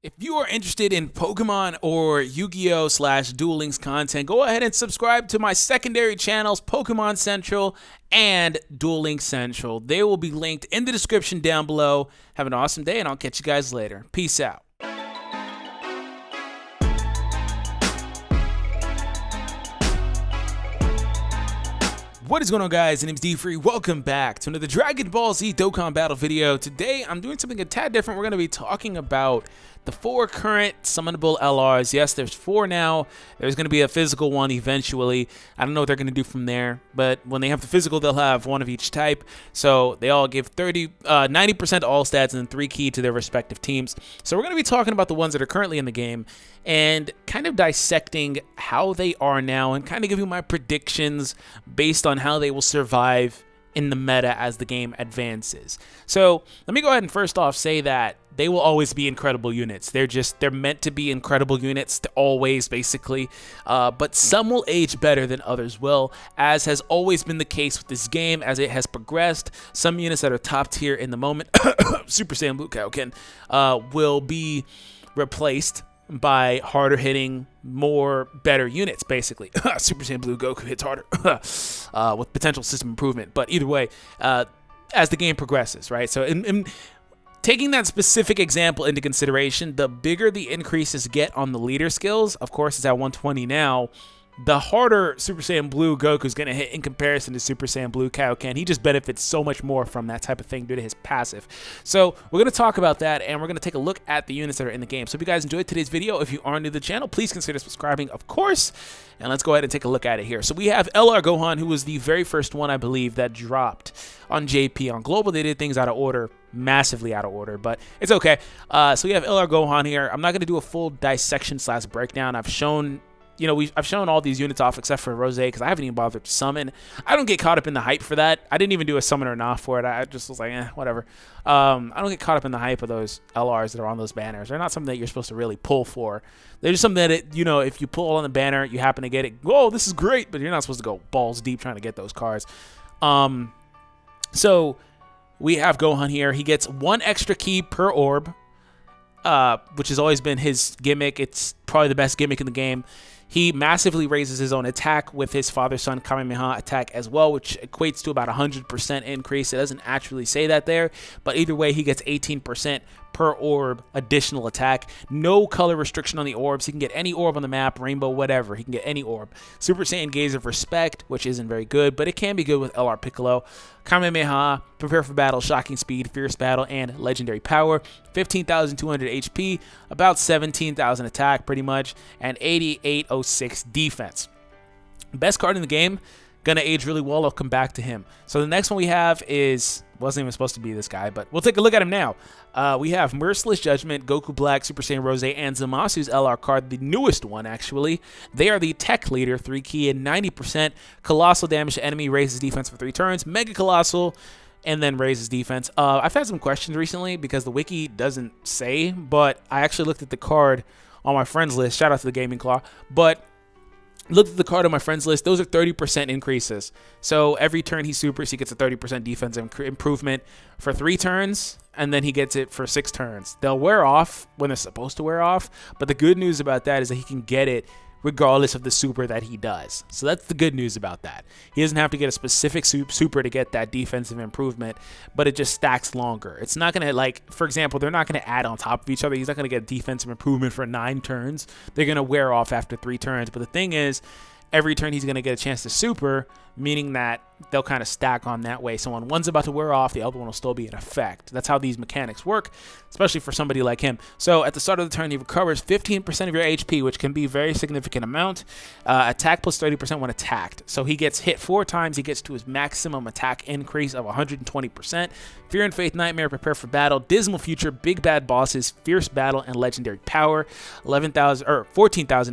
If you are interested in Pokemon or Yu-Gi-Oh! / Duel Links content, go ahead and subscribe to my secondary channels, Pokemon Central and Duel Links Central. They will be linked in the description down below. Have an awesome day, and I'll catch you guys later. Peace out. What is going on, guys? My name is D-Free. Welcome back to another Dragon Ball Z Dokkan Battle video. Today, I'm doing something a tad different. We're going to be talking about the 4 current summonable LRs. Yes, there's 4 now. There's going to be a physical one eventually. I don't know what they're going to do from there, but when they have the physical, they'll have one of each type. So they all give 90% all stats and then 3 key to their respective teams. So we're going to be talking about the ones that are currently in the game and kind of dissecting how they are now and kind of giving my predictions based on how they will survive in the meta as the game advances. So let me go ahead and first off say that they will always be incredible units. They're meant to be incredible units, always, basically. But some will age better than others will, as has always been the case with this game as it has progressed. Some units that are top tier in the moment, Super Saiyan Blue Gohan, will be replaced by harder hitting, better units, basically. Super Saiyan Blue Goku hits harder with potential system improvement. But either way, as the game progresses, right? So taking that specific example into consideration, the bigger the increases get on the leader skills, of course it's at 120 now, the harder Super Saiyan Blue Goku is going to hit in comparison to Super Saiyan Blue Kaioken. He just benefits so much more from that type of thing due to his passive. So we're going to talk about that, and we're going to take a look at the units that are in the game. So if you guys enjoyed today's video, if you are new to the channel, please consider subscribing, of course. And let's go ahead and take a look at it here. So we have LR Gohan, who was the very first one, I believe, that dropped on JP. On Global, they did things out of order, massively out of order, but it's okay. So we have LR Gohan here. I'm not going to do a full dissection / breakdown. I've shown all these units off except for Rose because I haven't even bothered to summon. I don't get caught up in the hype for that. I didn't even do a summon or not for it. I just was like, whatever. I don't get caught up in the hype of those LRs that are on those banners. They're not something that you're supposed to really pull for. They're just something that, if you pull on the banner, you happen to get it. Whoa, this is great, but you're not supposed to go balls deep trying to get those cards. So we have Gohan here. He gets 1 extra key per orb, which has always been his gimmick. It's probably the best gimmick in the game. He massively raises his own attack with his father-son Kamehameha attack as well, which equates to about 100% increase. It doesn't actually say that there, but either way, he gets 18% per orb additional attack. No color restriction on the orbs. He can get any orb on the map, rainbow, whatever. He can get any orb. Super Saiyan Gaze of Respect, which isn't very good, but it can be good with LR Piccolo. Kamehameha, Prepare for Battle, Shocking Speed, Fierce Battle, and Legendary Power. 15,200 HP, about 17,000 attack pretty much, and 8806 defense. Best card in the game, gonna age really well. I'll come back to him. So the next one we have wasn't even supposed to be this guy, but we'll take a look at him now. We have Merciless Judgment, Goku Black, Super Saiyan Rose, and Zamasu's LR card, the newest one actually. They are the tech leader, 3 key and 90%. Colossal damage to enemy, raises defense for 3 turns. Mega Colossal, and then raises defense. I've had some questions recently because the wiki doesn't say, but I actually looked at the card on my friends list. Shout out to the Gaming Claw. But looked at the card on my friends list. Those are 30% increases. So every turn he supers, he gets a 30% defense improvement for 3 turns, and then he gets it for 6 turns. They'll wear off when they're supposed to wear off, but the good news about that is that he can get it regardless of the super that he does. So that's the good news about that. He doesn't have to get a specific super to get that defensive improvement, but it just stacks longer. It's not going to, for example, they're not going to add on top of each other. He's not going to get a defensive improvement for 9 turns. They're going to wear off after 3 turns. But the thing is, every turn he's going to get a chance to super, meaning that they'll kind of stack on that way. So when one's about to wear off, the other one will still be in effect. That's how these mechanics work, especially for somebody like him. So at the start of the turn, he recovers 15% of your HP, which can be a very significant amount. Attack plus 30% when attacked. So he gets hit 4 times. He gets to his maximum attack increase of 120%. Fear and Faith Nightmare, Prepare for Battle, Dismal Future, Big Bad Bosses, Fierce Battle, and Legendary Power. 14,000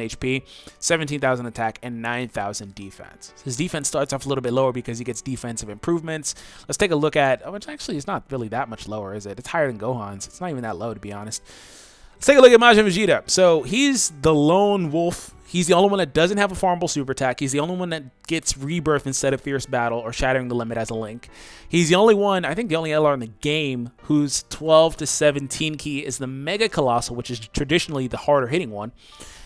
HP, 17,000 attack, and 9,000 defense. His defense starts off a little bit lower because he gets defensive improvements. Let's take a look at, which actually is not really that much lower, is it? It's higher than Gohan's. It's not even that low, to be honest. Let's take a look at Majin Vegeta. So he's the lone wolf He's the only one that doesn't have a farmable super attack. He's the only one that gets rebirth instead of fierce battle or shattering the limit as a link. He's the only one, I think the only LR in the game, whose 12 to 17 key is the Mega Colossal, which is traditionally the harder hitting one.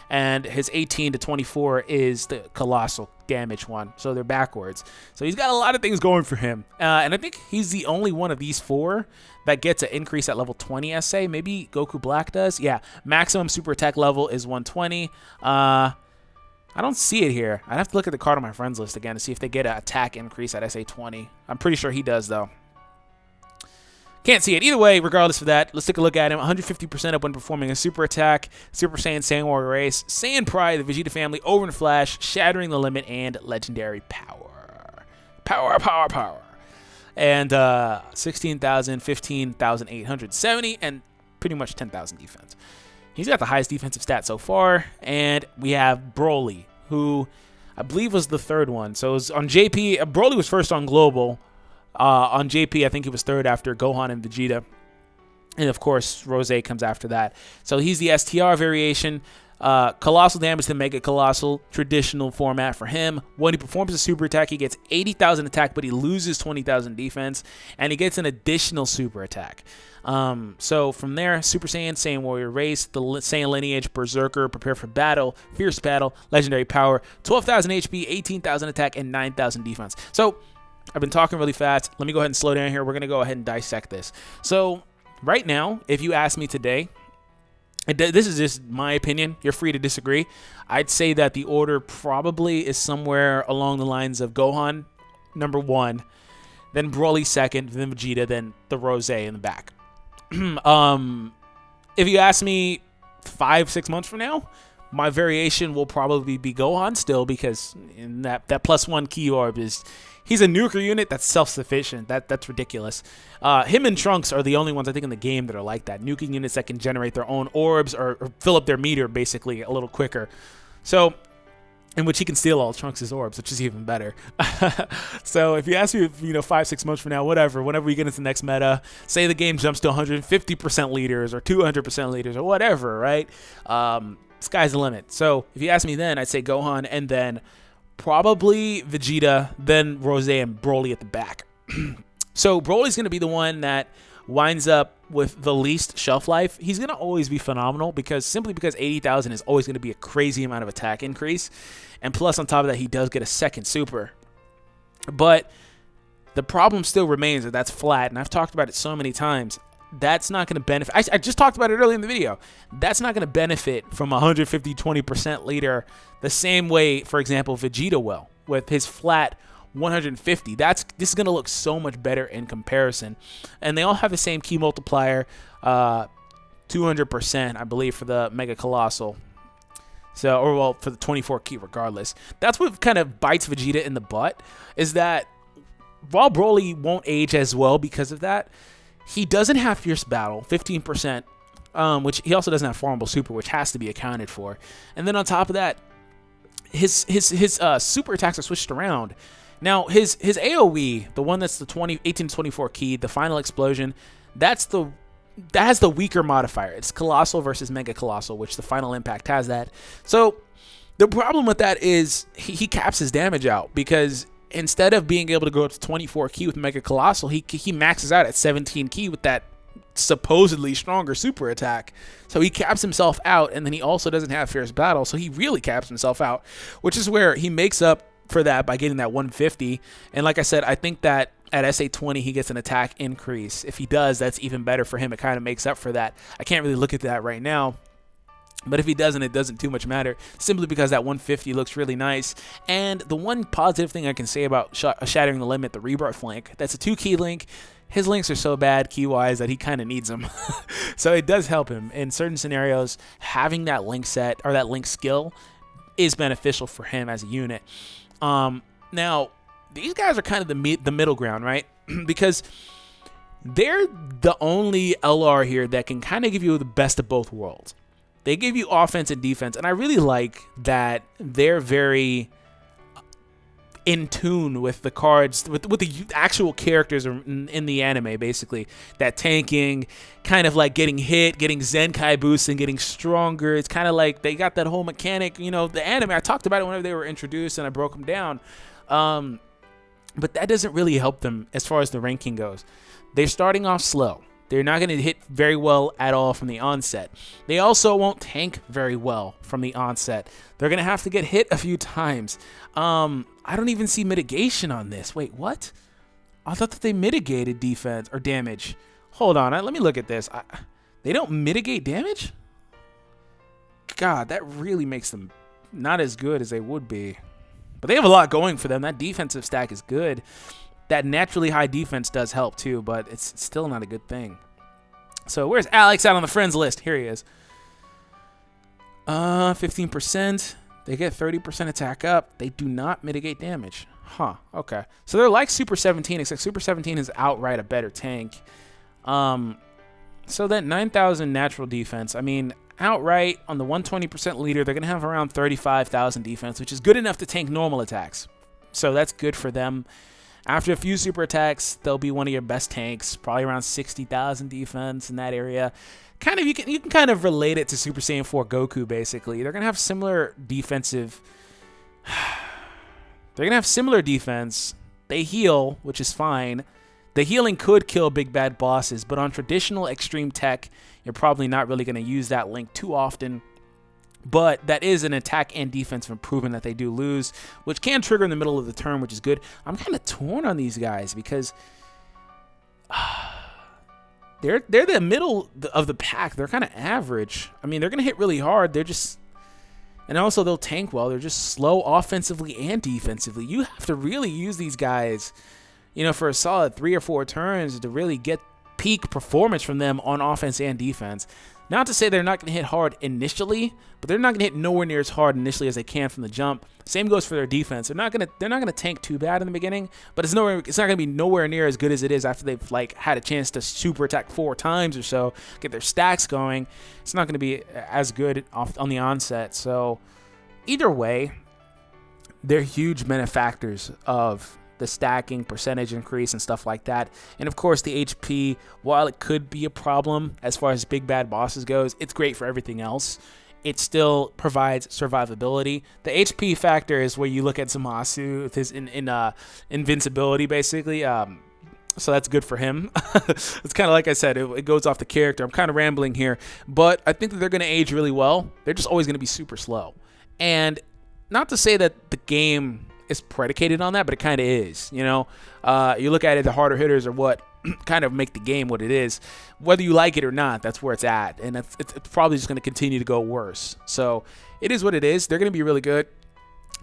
And his 18 to 24 is the Colossal damage one. So they're backwards. So he's got a lot of things going for him. And I think he's the only one of these four that gets an increase at level 20 SA. Maybe Goku Black does. Yeah, maximum super attack level is 120. I don't see it here. I'd have to look at the card on my friends list again to see if they get an attack increase at SA 20. I'm pretty sure he does, though. Can't see it. Either way, regardless of that, let's take a look at him. 150% up when performing a super attack, Super Saiyan, Saiyan Warrior Race, Saiyan Pride, the Vegeta family, Over and Flash, Shattering the Limit, and Legendary Power. Power. And 16,000, 15,870, and pretty much 10,000 defense. He's got the highest defensive stat so far. And we have Broly, who I believe was the third one. So it was on JP. Broly was first on Global. On JP, I think he was third after Gohan and Vegeta. And, of course, Rose comes after that. So he's the STR variation. Colossal damage to Mega Colossal, traditional format for him. When he performs a super attack, he gets 80,000 attack, but he loses 20,000 defense. And he gets an additional super attack. So from there, Super Saiyan, Saiyan Warrior Race, the Saiyan Lineage, Berserker, Prepare for Battle, Fierce Battle, Legendary Power, 12,000 HP, 18,000 attack, and 9,000 defense. So I've been talking really fast. Let me go ahead and slow down here. We're going to go ahead and dissect this. So right now, if you ask me today, this is just my opinion. You're free to disagree. I'd say that the order probably is somewhere along the lines of Gohan, number 1, then Broly second, then Vegeta, then the Rose in the back. If you ask me 5-6 months from now, my variation will probably be Gohan still, because in that +1 key orb is... He's a nuker unit that's self-sufficient. That's ridiculous. Him and Trunks are the only ones I think in the game that are like that. Nuking units that can generate their own orbs or fill up their meter basically a little quicker. So, in which he can steal all Trunks' orbs, which is even better. So if you ask me, 5-6 months from now, whenever we get into the next meta, say the game jumps to 150% leaders or 200% leaders or whatever, right? Sky's the limit. So if you ask me then, I'd say Gohan and then probably Vegeta, then Rose and Broly at the back. So Broly's going to be the one that winds up with the least shelf life. He's going to always be phenomenal simply because 80,000 is always going to be a crazy amount of attack increase. And plus on top of that, he does get a second super. But the problem still remains that that's flat. And I've talked about it so many times. That's not going to benefit. I just talked about it earlier in the video. That's not going to benefit from 150, 20% leader the same way, for example, Vegeta will with his flat 150. This is going to look so much better in comparison. And they all have the same key multiplier, 200%, I believe, for the Mega Colossal. So, or well, for the 24 key regardless. That's what kind of bites Vegeta in the butt, is that while Broly won't age as well because of that, he doesn't have Fierce Battle, 15%, which he also doesn't have Farmable Super, which has to be accounted for. And then on top of that, his super attacks are switched around. Now, his AoE, the one that's the 18 to 24 key, the final explosion, that has the weaker modifier. It's Colossal versus Mega Colossal, which the final impact has that. So the problem with that is he caps his damage out, because instead of being able to go up to 24 key with Mega Colossal, he maxes out at 17 key with that supposedly stronger super attack. So he caps himself out, and then he also doesn't have Fierce Battle, so he really caps himself out, which is where he makes up for that by getting that 150. And like I said, I think that at SA 20 he gets an attack increase. If he does, that's even better for him. It kind of makes up for that. I can't really look at that right now, but if he doesn't, it doesn't too much matter, simply because that 150 looks really nice. And the one positive thing I can say about Shattering the Limit, the Rebirth link, that's a 2-key link. His links are so bad key-wise that he kind of needs them. So it does help him. In certain scenarios, having that link set or that link skill is beneficial for him as a unit. Now, these guys are kind of the middle ground, right? Because they're the only LR here that can kind of give you the best of both worlds. They give you offense and defense, and I really like that they're very in tune with the cards, with the actual characters in the anime, basically. That tanking, kind of like getting hit, getting Zenkai boosts, and getting stronger. It's kind of like they got that whole mechanic, you know, the anime. I talked about it whenever they were introduced, and I broke them down. But that doesn't really help them as far as the ranking goes. They're starting off slow. They're not going to hit very well at all from the onset. They also won't tank very well from the onset. They're going to have to get hit a few times. I don't even see mitigation on this. Wait, what? I thought that they mitigated defense or damage. Hold on, let me look at this. They don't mitigate damage? God, that really makes them not as good as they would be. But they have a lot going for them. That defensive stack is good. That naturally high defense does help too, but it's still not a good thing. So where's Alex out on the friends list? Here he is. 15%. They get 30% attack up. They do not mitigate damage. Huh, okay. So they're like Super 17, except Super 17 is outright a better tank. So that 9,000 natural defense, I mean, outright on the 120% leader, they're going to have around 35,000 defense, which is good enough to tank normal attacks. So that's good for them. After a few super attacks, they'll be one of your best tanks, probably around 60,000 defense in that area. Kind of, you can kind of relate it to Super Saiyan 4 Goku, basically. They're going to have similar defensive... They're going to have similar defense. They heal, which is fine. The healing could kill big bad bosses, but on traditional extreme tech, you're probably not really going to use that link too often. But that is an attack and defensive improvement that they do lose, which can trigger in the middle of the turn, which is good. I'm kind of torn on these guys because they're the middle of the pack. They're kind of average. I mean, they're going to hit really hard. They're just... And also, they'll tank well. They're just slow offensively and defensively. You have to really use these guys, you know, for a solid 3 or 4 turns to really get peak performance from them on offense and defense. Not to say they're not going to hit hard initially, but they're not going to hit nowhere near as hard initially as they can from the jump. Same goes for their defense. They're not going to tank too bad in the beginning, but it's not going to be nowhere near as good as it is after they've like had a chance to super attack 4 times or so, get their stacks going. It's not going to be as good on the onset. So either way, they're huge benefactors of the stacking percentage increase and stuff like that. And of course, the HP, while it could be a problem as far as big bad bosses goes, it's great for everything else. It still provides survivability. The HP factor is where you look at Zamasu with his invincibility, basically. So that's good for him. It's kind of like I said, it goes off the character. I'm kind of rambling here, but I think that they're going to age really well. They're just always going to be super slow. And not to say that the game is predicated on that, but it kind of is, you know. You look at it, the harder hitters are what kind of make the game what it is. Whether you like it or not, that's where it's at, and it's probably just going to continue to go worse. So it is what it is. They're going to be really good.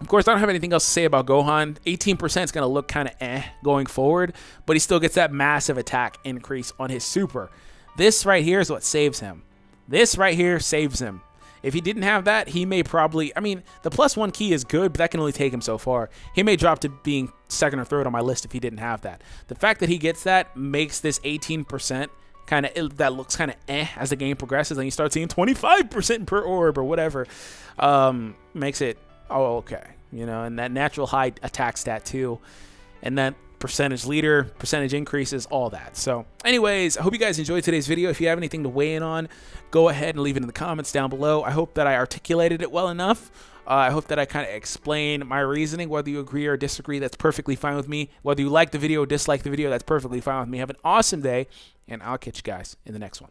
Of course, I don't have anything else to say about Gohan. 18% is going to look kind of going forward, but he still gets that massive attack increase on his super. This right here is what saves him. This right here saves him. If he didn't have that, he may probably... I mean, the +1 key is good, but that can only take him so far. He may drop to being 2nd or 3rd on my list if he didn't have that. The fact that he gets that makes this 18% kind of... That looks kind of as the game progresses, and you start seeing 25% per orb or whatever. Makes it... Oh, okay. You know, and that natural high attack stat too. And that percentage leader, percentage increases, all that. So anyways, I hope you guys enjoyed today's video. If you have anything to weigh in on, go ahead and leave it in the comments down below. I hope that I articulated it well enough. I hope that I kind of explained my reasoning. Whether you agree or disagree, that's perfectly fine with me. Whether you like the video or dislike the video, that's perfectly fine with me. Have an awesome day, and I'll catch you guys in the next one.